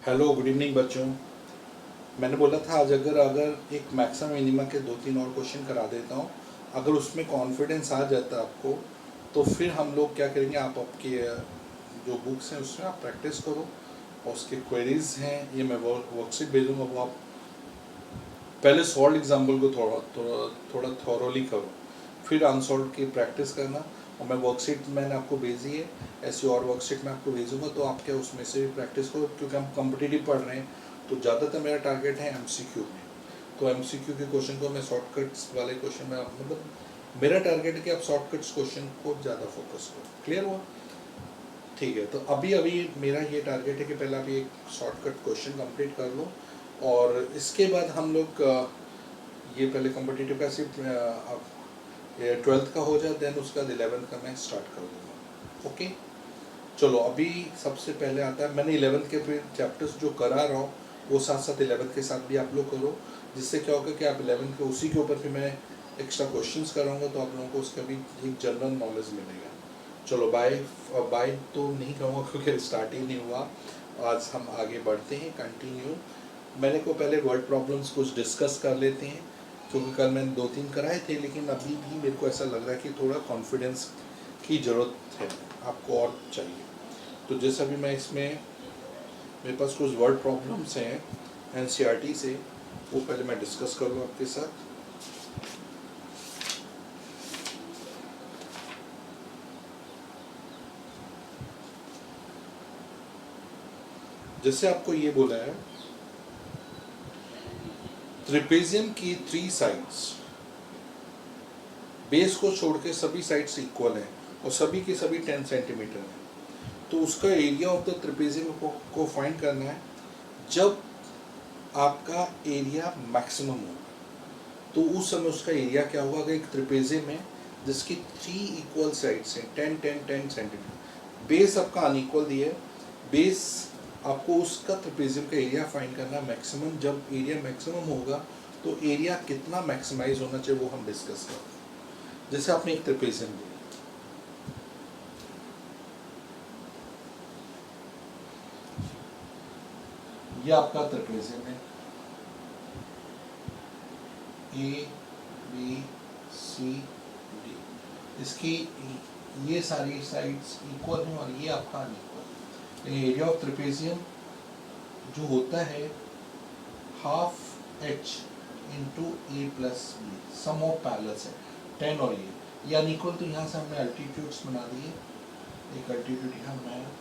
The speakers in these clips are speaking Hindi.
हेलो गुड इवनिंग बच्चों। मैंने बोला था आज अगर अगर एक मैक्सिमम मिनिमा के 2-3 और क्वेश्चन करा देता हूँ, अगर उसमें कॉन्फिडेंस आ जाता है आपको, तो फिर हम लोग क्या करेंगे, आप आपके जो बुक्स हैं उसमें आप प्रैक्टिस करो और उसके क्वेरीज हैं ये मैं वर्कशीट भेजूँगा, वो आप पहले सॉल्व एग्जाम्पल को थोड़ा थॉरोली करो, फिर अनसॉल्व की प्रैक्टिस करना। और मैं वर्कशीट मैंने आपको भेजी है, ऐसी और वर्कशीट मैं आपको भेजूँगा, तो आप क्या उसमें से भी प्रैक्टिस करो, क्योंकि हम कॉम्पिटिटिव पढ़ रहे हैं। तो ज़्यादातर मेरा टारगेट है एमसीक्यू में, तो एमसीक्यू के क्वेश्चन को मैं शॉर्टकट्स वाले क्वेश्चन में मतलब मेरा टारगेट है कि आप शॉर्टकट्स क्वेश्चन को ज़्यादा फोकस करो। क्लियर हुआ? ठीक है, तो अभी अभी मेरा ये टारगेट है कि पहले आप ये शॉर्टकट क्वेश्चन कंप्लीट कर लो, और इसके बाद हम लोग ये पहले कॉम्पिटिटिव का सिर्फ आप ये 12th का हो जाए, देन उसका 11th का मैं स्टार्ट कर दूँगा। ओके, चलो अभी सबसे पहले आता है, मैंने 11th के फिर चैप्टर्स जो करा रहा हूँ वो साथ साथ 11th के साथ भी आप लोग करो, जिससे क्या होगा कि आप 11th के उसी के ऊपर फिर मैं एक्स्ट्रा क्वेश्चंस कराऊंगा, तो आप लोगों को उसका भी एक जनरल नॉलेज मिलेगा। चलो बाय बाय तो नहीं कहूँगा क्योंकि स्टार्ट ही नहीं हुआ। आज हम आगे बढ़ते हैं, कंटिन्यू। मैंने को पहले वर्ड प्रॉब्लम्स कुछ डिस्कस कर लेते हैं, क्योंकि कल मैंने 2-3 कराए थे, लेकिन अभी भी मेरे को ऐसा लग रहा है कि थोड़ा कॉन्फिडेंस की ज़रूरत है, आपको और चाहिए। तो जैसा भी मैं इसमें मेरे पास कुछ वर्ड प्रॉब्लम्स हैं एनसीईआरटी से, वो पहले मैं डिस्कस कर लूँ आपके साथ। जैसे आपको ये बोला है, ट्रेपेजियम की 3 साइड्स, बेस को छोड़ के सभी साइड्स इक्वल हैं और सभी के सभी 10 सेंटीमीटर हैं, तो उसका एरिया ऑफ द ट्रेपेजियम को फाइंड करना है जब आपका एरिया मैक्सिमम होगा। तो उस समय उसका एरिया क्या होगा? अगर एक ट्रेपेजियम है जिसकी 3 इक्वल साइड्स हैं 10-10-10 सेंटीमीटर, बेस आपका अनइक्वल दिया है, बेस आपको उसका ट्रेपेजियम का एरिया फाइंड करना है मैक्सिमम। जब एरिया मैक्सिमम होगा तो एरिया कितना मैक्सिमाइज होना चाहिए वो हम डिस्कस करते हैं। जैसे आपने एक ट्रेपेजियम लिया, ये आपका ट्रेपेजियम है, ए बी सी डी, इसकी ये सारी साइड्स इक्वल हैं और ये आपका अनइक्वल। एरिया ऑफ ट्रेपेजियम जो होता है half H into A plus B, sum of parallels है 10 और ये अनइक्वल, तो यहाँ से हमने अल्टीट्यूड्स बना दिए, एक अल्टीट्यूड यहाँ बनाया।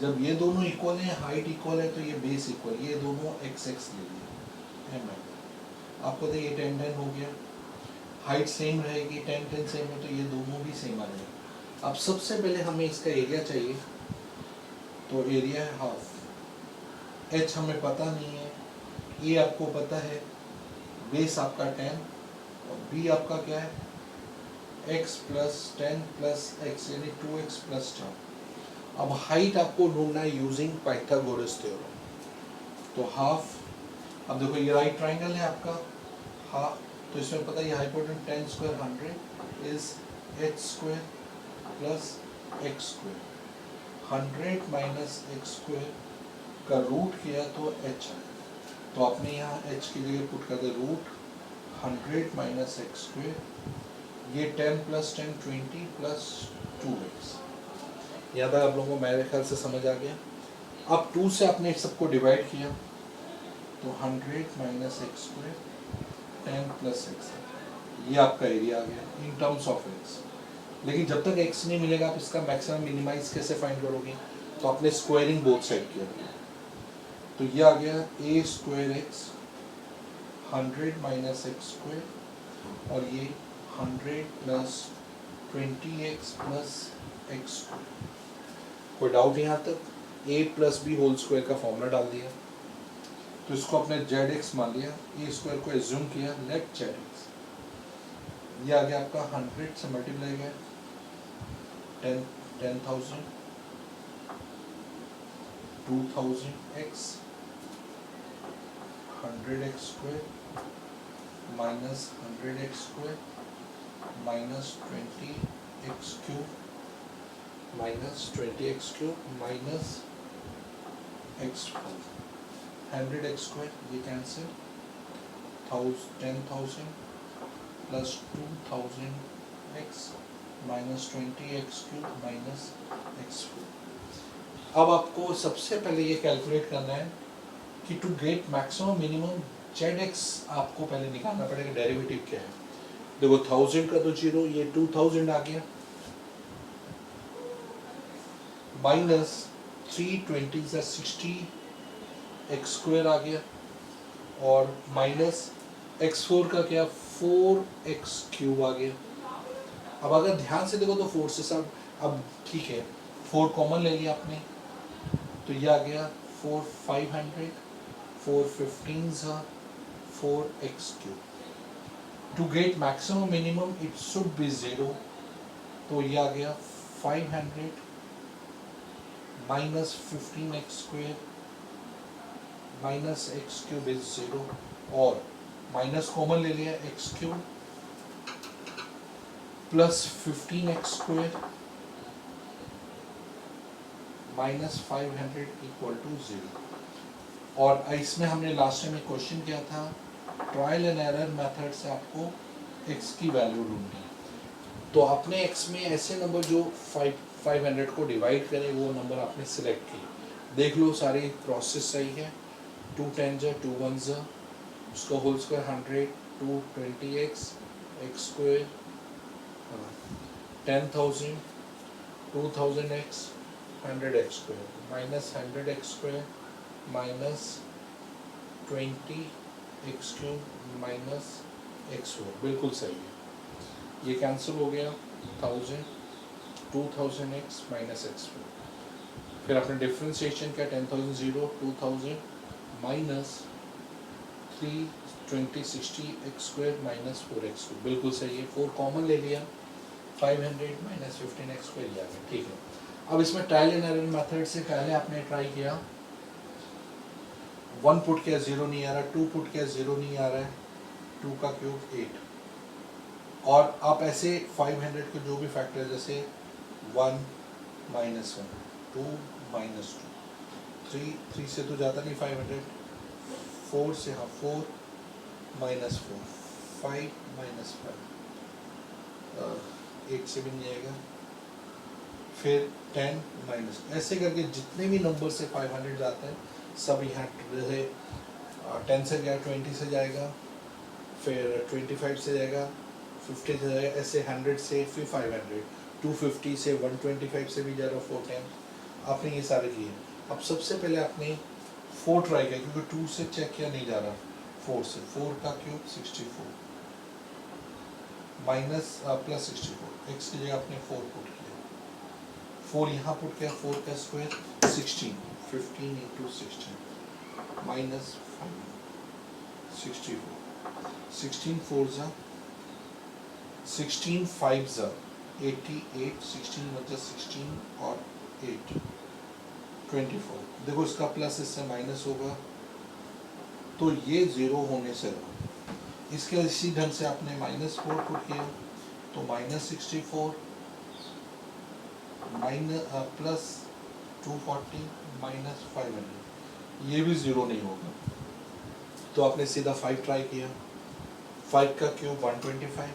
जब ये दोनों इक्वल हैं, हाइट इक्वल है, तो ये बेस इक्वल, ये दोनों एक्स एक्स ले लिए एम एम, आपको तो ये 10-10 हो गया। हाइट सेम रहेगी, 10-10 सेम है, तो ये दोनों भी सेम आ जाएगा। अब सबसे पहले हमें इसका एरिया चाहिए, तो एरिया है हाफ, एच हमें पता नहीं है, ये आपको पता है, बेस आपका 10 और बी आपका क्या है x प्लस 10 प्लस एक्स, यानी 2x प्लस 10। अब हाइट आपको ढूंढना है यूजिंग पाइथागोरस थ्योरम, तो हाफ, अब देखो ये राइट ट्राइंगल है आपका, हाफ, तो इसमें पता है hypotenuse 10 square 100 is h square plus x square, 100 minus x square का रूट किया तो h आया, तो आपने यहाँ h की जगह पुट कर दे रूट 100 माइनस एक्स स्क्वायर, ये 10 प्लस 10 20 प्लस 2x। यहाँ तक आप लोगों को मेरे ख्याल से समझ आ गया। अब 2 से आपने सबको डिवाइड किया तो 100 minus X square 10 plus x, ये आपका एरिया आ गया इन टर्म्स ऑफ एक्स। लेकिन जब तक एक्स नहीं मिलेगा आप इसका मैक्सिमम मिनिमाइज कैसे फाइंड करोगे? तो आपने स्क्वायरिंग बोथ साइड किया, तो ये आ गया A square X 100 minus X square और ये 100 plus 20x plus X square. कोई डाउट यहाँ तक? a plus B whole square का फॉर्मूला डाल दिया, तो इसको अपने zx मान लिया, ए स्क्वायर को एज्यूम किया, लेट zx, ये आ गया आपका 100 से मल्टीप्लाई गया 10,000 2000x 100x square minus 100x square minus 20x cube minus 20x cube minus x4, 100x² ये cancel, 10,000 plus 2000x minus 20x³ minus x4। अब आपको सबसे पहले ये कैलकुलेट करना है कि to get maximum minimum zx आपको पहले निकालना पड़ेगा डेरिवेटिव क्या है। देखो 1000 का तो 0, ये 2000 आ गया, माइनस 320 से 60x² आ गया, और माइनस x4 का क्या 4x³ आ गया। अब अगर ध्यान से देखो तो 4 से सब, अब ठीक है 4 कॉमन ले लिया आपने, तो ये आ गया 4 500, 4 15 4x³। To get maximum minimum it should be 0, तो ये आ गया 500 minus 15x² minus x³ is 0, और माइनस कॉमन ले लिया x³ plus 15x² minus 500 equal to 0। और इसमें हमने लास्ट टाइम एक क्वेश्चन किया था, ट्रायल एंड एरर मेथड से आपको x की वैल्यू ढूंढनी है। तो आपने x में ऐसे नंबर जो 500 को डिवाइड करें वो नंबर आपने सिलेक्ट किए। देख लो सारी प्रोसेस सही है, 2 10 जा 2 1 जा, उसका whole square 100, 2 20x x², 10,000 2000x 100x² minus 100x² minus 20x³ minus x4, बिल्कुल सही है। ये कैंसिल हो गया, 1000 2000x माइनस x4। फिर आपने डिफ्रेंशिएशन किया, 10,000 0 2000 माइनस 320 60x² माइनस 4x², बिल्कुल सही है। 4 कॉमन ले लिया, 500 माइनस 15x² आ गया, ठीक है। अब इसमें ट्रायल एंड एरर मेथड से पहले आपने ट्राई किया, 1 पुट किया 0 नहीं आ रहा, 2 पुट किया 0 नहीं आ रहा है, 2 का क्यूब 8, और आप ऐसे 500 के जो भी फैक्टर जैसे 1 माइनस 1 2 माइनस 2 3 से तो जाता नहीं 500, 4 से हाँ 4 माइनस 4 5 माइनस 5 8 से भी नहीं आएगा, फिर 10 माइनस, ऐसे करके जितने भी नंबर से 500 जाते हैं सब यहाँ रहे। 10 से गया 20 से जाएगा, फिर 25 से जाएगा, 50 से जाएगा, ऐसे 100 से फिर 500, 250 से 125 से भी जा रहा 410। आपने ये सारे किए। अब सबसे पहले आपने 4 ट्राई किया, क्योंकि 2 से चेक किया नहीं जा रहा, 4 से, 4 का क्यूब 64 माइनस प्लस 64, x की जगह आपने 4 पुट किया, 4 यहाँ पुट किया, 4 का स्क्वायर 16 15 इंटू 16 माइनस 64, 16 4 जा 16 5 जा 88, 16 बचा 16 और 8 24। देखो इसका प्लस इससे माइनस होगा, तो ये 0 होने से रहा। इसके इसी ढंग से आपने -4 पुट किया, तो -64 माइनस प्लस 240 माइनस 500, ये भी 0 नहीं होगा। तो आपने सीधा 5 ट्राई किया, 5 का क्यूब 125,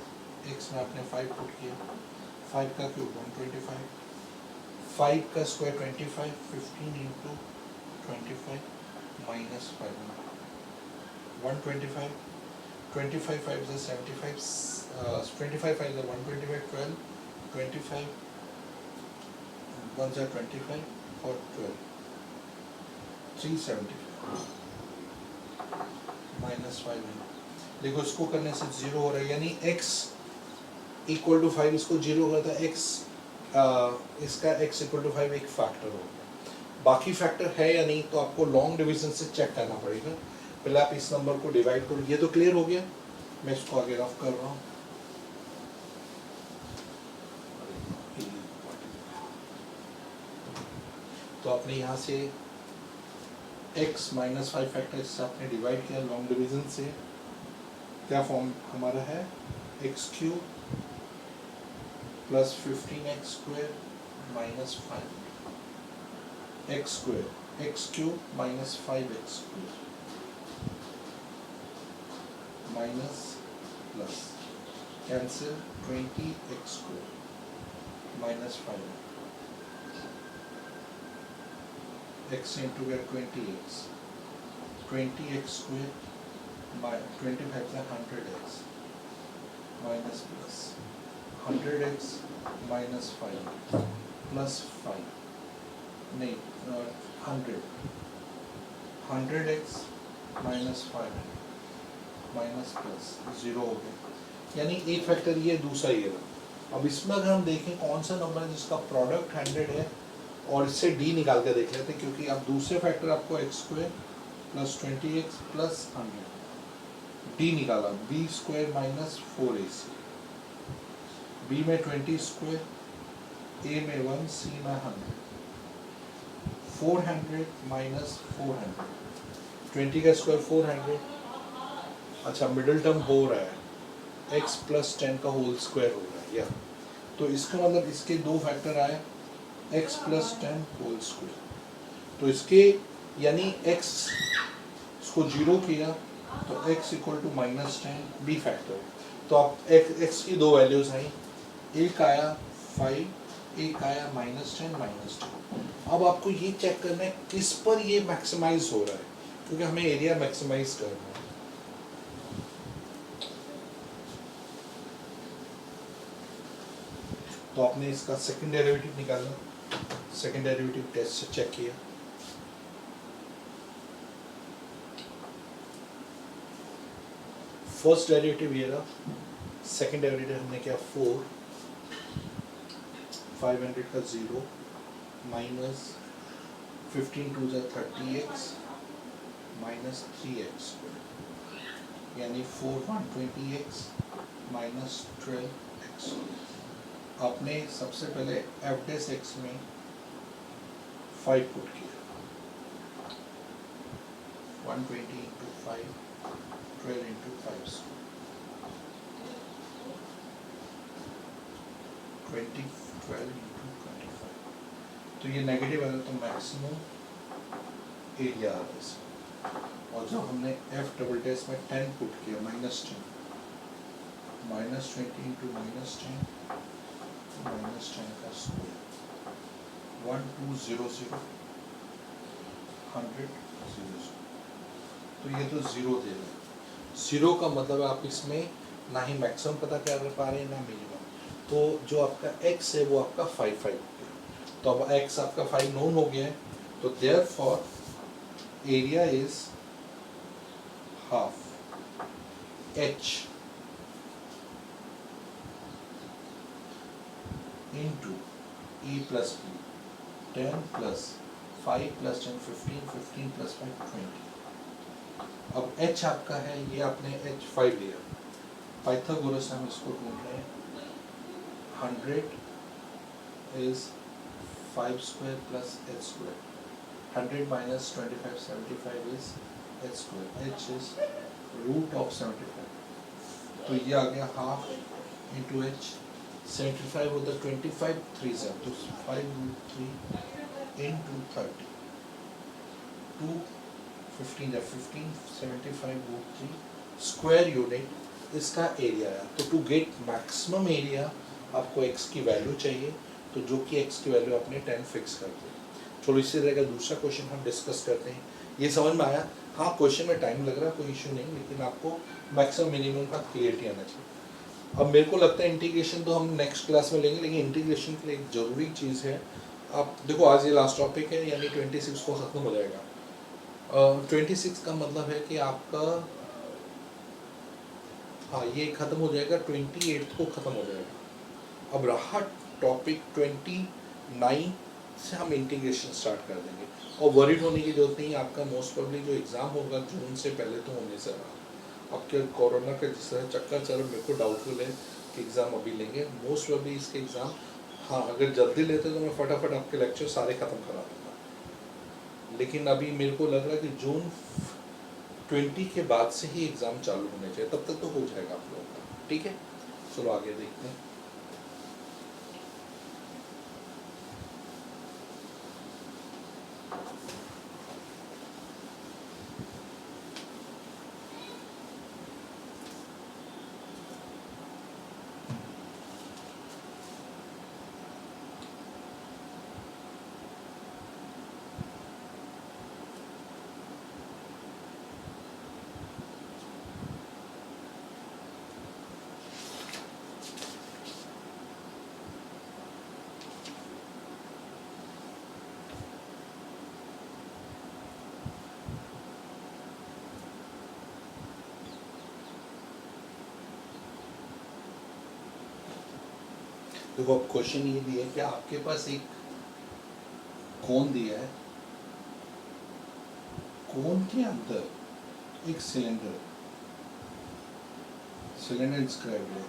x में आपने 5 पुट किया, 5 का क्यूब 125, 5 का square 25, 15 into 25 minus 500, 125, 25 5 is 75, 25 5 is 125, 12, 25 1 is 25 और 12, 375 माइनस 500। देखो इसको करने से 0 हो रहा है, यानी x इक्वल टू 5, इसको 0 करता है, x इसका x इक्वल टू 5 एक फैक्टर हो गया। बाकी फैक्टर है या नहीं तो आपको लॉन्ग डिवीजन से चेक करना पड़ेगा। पहले आप इस नंबर को डिवाइड करो, ये तो क्लियर हो गया, मैं इसको आगे रफ कर रहा हूँ। तो आपने यहाँ से x माइनस 5 फैक्टर से आपने डिवाइड किया लॉन्ग डिवीजन से, क्या फॉर्म हमारा है, x³ plus 15x² minus 5 x² x³ minus 5x²। Minus plus cancel 20x square minus 5 x into गया 20x 20x स्क्वायर 25 से 100x minus plus 100x minus 5 plus 5 नहीं 100x माइनस 5 माइनस प्लस 0 हो गया, यानी एक फैक्टर ये दूसरा ये रहा। अब इसमें अगर हम देखें कौन सा नंबर है जिसका प्रोडक्ट 100 है और इससे d निकाल के देख लेते हैं, क्योंकि अब दूसरे फैक्टर आपको x square plus 20x plus 100 d निकाला b square minus 4ac b में 20 स्क्वायर a में 1 c में 100 400 माइनस 400 20 का स्क्वायर 400। अच्छा मिडिल टर्म हो रहा है x प्लस 10 का होल स्क्वायर हो रहा है या, तो इसका मतलब इसके दो फैक्टर आए x प्लस 10 होल स्क्वायर, तो इसके यानी x इसको 0 किया तो x equal to minus 10 be factor. तो आप x की दो वैल्यूज आई, एक आया 5 एक आया माइनस 10 माइनस 10। अब आपको ये चेक करना है किस पर ये मैक्सिमाइज हो रहा है, क्योंकि हमें एरिया मैक्सिमाइज करना है। तो आपने इसका सेकंड डेरिवेटिव निकाला, सेकंड डेरिवेटिव टेस्ट से चेक किया, फर्स्ट डेरिवेटिव ये रहा, सेकंड डेरिवेटिव हमने किया 4 500 का 0 minus 15 to 30x minus 3x यानी 4 120x माइनस 12x। आपने सबसे पहले एफ डेस एक्स में 5 पुट किया, 120 इंटू 5 12 इंटू 5 20 12 इंटू 25, तो ये नेगेटिव है तो मैक्सिमम एरिया आ रहा है। और जब हमने एफ डबल डेस में 10 पुट किया minus 10 minus 20 into minus 10 minus 10 का स्क्वायर 1200 100 0, तो ये तो 0 दे रहा है। 0 का मतलब आप इसमें ना ही मैक्सिमम पता कर पा रहे हैं ना मिनिमम, तो जो आपका x है वो आपका 5 हो गया। तो अब x आपका 5 नोन हो गया है, तो therefore area is half h into e plus b 10 plus 5 plus 10 15 15 plus 5 20। अब h आपका है, ये आपने h 5 लिया, पाइथागोरस हम इसको ढूंढ रहे हैं, 100 is 5 square plus h square, 100 minus 25 75 is h square, h is root of 75, तो ये आ गया हाफ इंटू h 75 होता है 25 3 से, तो 5 root 3 into 30 2 15 या 15 75 root 3 स्क्वायर यूनिट इसका एरिया है। तो टू गेट मैक्सिमम एरिया आपको x की वैल्यू चाहिए, तो जो कि x की वैल्यू आपने 10 फिक्स कर दी। चलो इसी तरह का दूसरा क्वेश्चन हम डिस्कस करते हैं। ये समझ में आया? हाँ, क्वेश्चन में टाइम लग रहा है, कोई इशू नहीं, लेकिन आपको मैक्सिमम मिनिमम का क्लियरिटी आना चाहिए। अब मेरे को लगता है इंटीग्रेशन तो हम नेक्स्ट क्लास में लेंगे, लेकिन इंटीग्रेशन के लिए एक ज़रूरी चीज़ है। आप देखो आज ये लास्ट टॉपिक है, यानी 26 को ख़त्म हो जाएगा। 26 का मतलब है कि आपका हाँ ये ख़त्म हो जाएगा, 28 को ख़त्म हो जाएगा। अब रहा टॉपिक 29 से हम इंटीग्रेशन स्टार्ट कर देंगे, और वरीड होने की जरूरत नहीं। आपका मोस्ट प्रोबेबली जो एग्ज़ाम होगा जून से पहले तो होने से रहा। आपके कोरोना का जिस तरह चक्कर चल रहा, मेरे को डाउटफुल है कि एग्ज़ाम अभी लेंगे। मोस्ट प्रोबेबली इसके एग्ज़ाम, हाँ अगर जल्दी लेते तो मैं फटाफट आपके लेक्चर सारे ख़त्म करा दूँगा, लेकिन अभी मेरे को लग रहा है कि जून 20 के बाद से ही एग्ज़ाम चालू होने चाहिए, तब तक तो हो जाएगा आप लोगों का। ठीक है, चलो आगे देखते हैं। देखो अब क्वेश्चन ये दिया है कि आपके पास एक कोन दिया है, कोन के अंदर एक सिलेंडर इंस्क्राइब्ड है,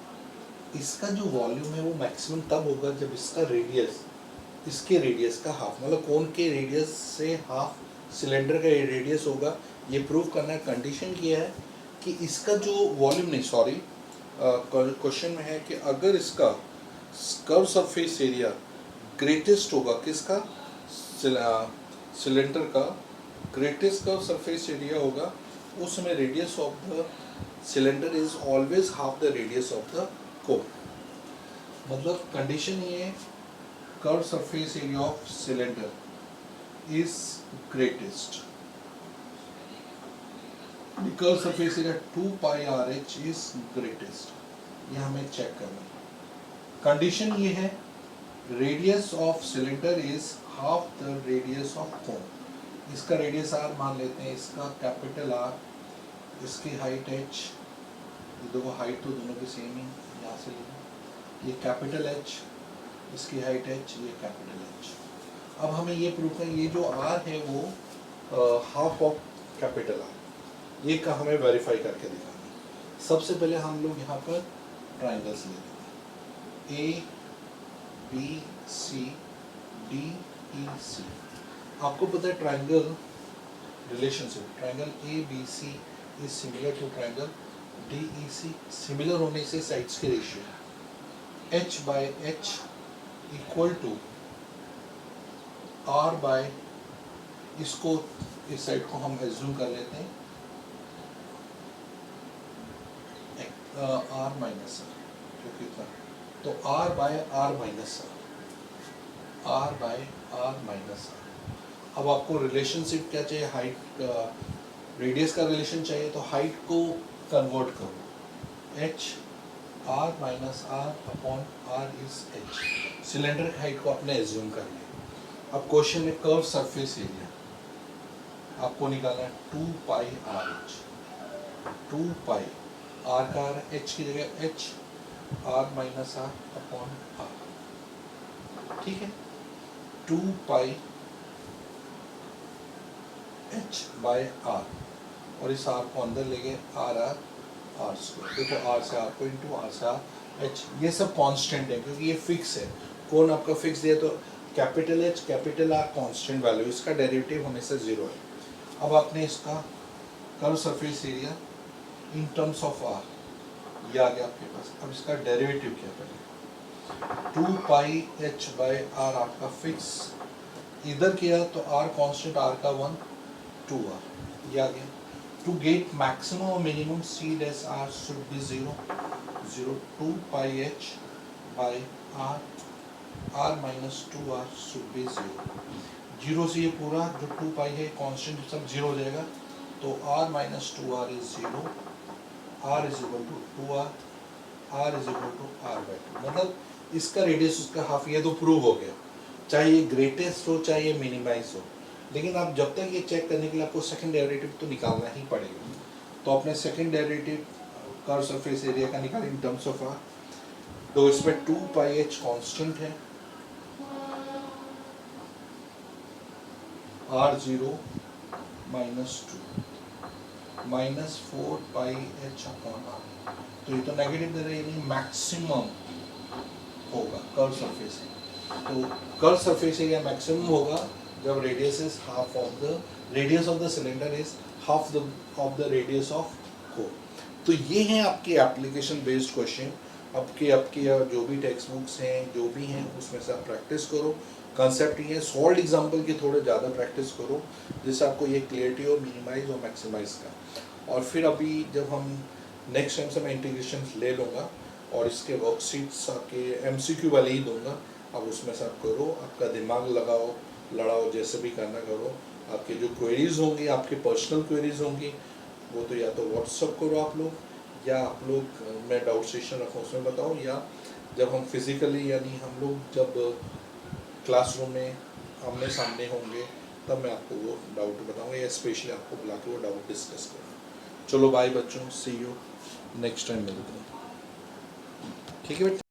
इसका जो वॉल्यूम है वो मैक्सिमम तब होगा जब इसका रेडियस इसके रेडियस का हाफ, मतलब कोन के रेडियस से हाफ सिलेंडर का रेडियस होगा। ये प्रूव करना है, कंडीशन किया है कि इसका जो वॉल्यूम नहीं, सॉरी, क्वेश्चन में है कि अगर इसका कर्व सरफेस एरिया ग्रेटेस्ट होगा, किसका, सिलेंडर का ग्रेटेस्ट कर्व सरफेस एरिया होगा, उस समय radius of the cylinder is always half the radius of the cone. मतलब कंडीशन ये है, curve surface area of cylinder is greatest, curve surface area 2 pi RH is greatest. ये हमें चेक करना है। कंडीशन ये है, radius of cylinder is half the radius of cone. इसका रेडियस R मान लेते हैं, इसका कैपिटल R, इसकी हाइट H, ये देखो हाइट तो दोनों की सेम ही, यहाँ से लेंगे, ये कैपिटल H, इसकी हाइट H, ये कैपिटल H। अब हमें ये प्रूफ है, ये जो R है वो हाफ ऑफ कैपिटल R, ये का हमें वेरीफाई करके दिखाना है। सबसे पहले हम लोग यहाँ पर ट्राइंगल्स ले लेंगे, A B C D E C। आपको पता है triangle relationship, triangle ABC is similar to triangle DEC। Similar होने से साइड्स के ratio H by H equal to R by, इसको इस साइड को हम एज्यूम कर लेते हैं R माइनस R, कितना, तो R by R minus R by R minus R। अब आपको रिलेशनशिप क्या चाहिए, हाइट रेडियस का रिलेशन चाहिए, तो हाइट को कन्वर्ट करो, H R minus R upon R is H। Cylinder की हाइट को आपने एज्यूम कर लिया। अब क्वेश्चन में कर्व सरफेस एरिया आपको निकालना है 2 पाई RH, 2 पाई R का R, H की जगह H R minus R upon R, ठीक है, 2 पाई H बाय R, और इस R को अंदर ले गए R स्क्वायर। देखो R से R को इंटू R से R H, ये सब कांस्टेंट है क्योंकि ये फिक्स है, कौन आपका फिक्स दिया, तो capital H capital R constant value, इसका डेरिवेटिव हमेशा 0 है। अब आपने इसका curve surface area in terms of R, ये आ गया आपके पास। अब इसका डेरिवेटिव क्या पहले, 2 पाई H बाय R आपका फिक्स, इधर किया तो R कांस्टेंट, R का 1 2R, ये आ गया। टू गेट मैक्सिमम और minimum C dash R should be 0 0, 2 pi H by R minus 2R should be 0 0 से ये पूरा जो 2 पाई है कांस्टेंट सब 0 हो जाएगा, तो R minus 2R is 0, R is equal to 2R, R is equal to R by 2। मतलब इसका रेडियस उसका हाफ, ये तो प्रूव हो गया, चाहे ये ग्रेटेस्ट हो चाहे ये मिनिमाइज हो। लेकिन आप जब तक ये चेक करने के लिए आपको सेकंड डेरिवेटिव तो निकालना ही पड़ेगा, तो अपने second derivative curve surface area का निकालें इन टर्म्स ऑफ R। तो इसमें 2 पाई H कांस्टेंट है, R0 माइनस 2 माइनस 4 पाई H अपॉन R, तो ये तो नेगेटिव दे रहा है, यानी मैक्सिमम होगा कर्व सरफेस एरिया। तो कर्व सरफेस एरिया मैक्सिमम होगा जब radius is half of the radius of the cylinder is half of the radius of cone. तो ये हैं आपके एप्लीकेशन बेस्ड क्वेश्चन। आपके जो भी टेक्स्ट बुक्स हैं जो भी हैं उसमें से आप प्रैक्टिस करो। कंसेप्ट ये है, सॉल्व एग्जाम्पल की थोड़े ज़्यादा प्रैक्टिस करो जिससे आपको ये क्लियरिटी हो मिनिमाइज और मैक्सिमाइज का। और फिर अभी जब हम नेक्स्ट टाइम से मैं इंटीग्रेशन ले लूँगा और इसके वर्कशीट्स आपके MCQ वाले ही दूंगा, अब उसमें से आप करो, आपका दिमाग लगाओ, लड़ाओ, जैसे भी करना करो। आपके जो क्वेरीज होंगी, आपके पर्सनल क्वेरीज होंगी, वो तो या तो व्हाट्सअप करो आप लोग, या आप लोग मैं डाउट सेशन रखूँ उसमें बताओ, या जब हम फिज़िकली यानी हम लोग जब क्लासरूम में आमने सामने होंगे तब मैं आपको वो डाउट बताऊँगा, या स्पेशली आपको बुला के वो डाउट डिस्कस करूँगा। चलो बाय बच्चों, सी यू नेक्स्ट टाइम मिलते हैं, ठीक है बेटा।